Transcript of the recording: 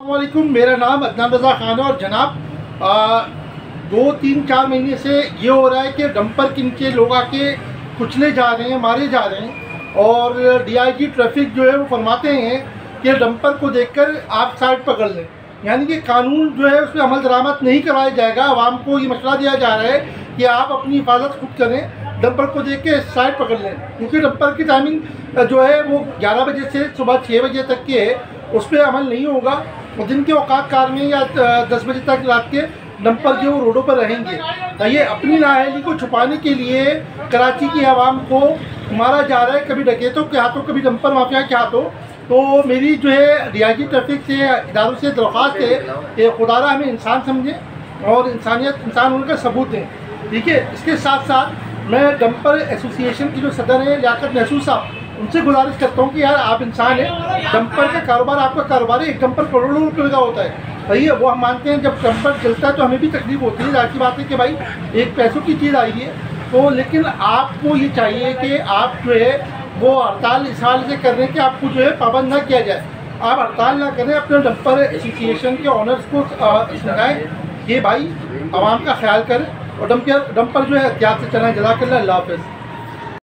वालेकुम, मेरा नाम अदनान रज़ा खान है। और जनाब 2-3-4 महीने से ये हो रहा है कि डंपर किनके लोग आके कुचले जा रहे हैं, मारे जा रहे हैं। और डीआईजी ट्रैफिक जो है वो फरमाते हैं कि डंपर को देखकर आप साइड पकड़ लें, यानी कि कानून जो है उस पर अमल दरामद नहीं करवाया जाएगा। आवाम को ये मशवरा दिया जा रहा है कि आप अपनी हिफाजत खुद करें, डंपर को देख के साइड पकड़ लें, क्योंकि डंपर की टाइमिंग जो है वो 11 बजे से सुबह 6 बजे तक की है, उस पर अमल नहीं होगा। और दिन के औकात कार में या 10 बजे तक रात के डंपर जो रोडों पर रहेंगे। ये अपनी नाअहली को छुपाने के लिए कराची की आवाम को मारा जा रहा है, कभी डकैतों के हाथों, कभी डंपर माफिया के हाथों। तो मेरी जो है डीआईजी ट्रैफिक से, इदारों से दरख्वास्त है कि खुदारा हमें इंसान समझें और इंसान होने का सबूत दें, ठीक है। इसके साथ साथ मैं डंपर एसोसिएशन की जो सदर हैं लियाकत महसूस साहब, उनसे गुजारिश करता हूँ कि यार आप इंसान हैं, डंपर का कारोबार आपका कारोबार है। एक डंपर करोड़ों रुपये का होता है, सही है, वो हम मानते हैं। जब डंपर चलता है तो हमें भी तकलीफ होती है, जाहिर सी बात है कि भाई एक पैसों की चीज़ आई है। तो लेकिन आपको ये चाहिए कि आप जो है वो हड़ताल इस हाल से कर रहे हैं कि आपको जो है पाबंद ना किया जाए। आप हड़ताल ना करें, अपने डंपर एसोसिएशन के ऑनर्स को समझाएँ कि भाई आवाम का ख्याल करें और डंपर जो है एहतियात से चलाएँ। जज़ाकल्लाह, अल्लाह हाफ़िज़।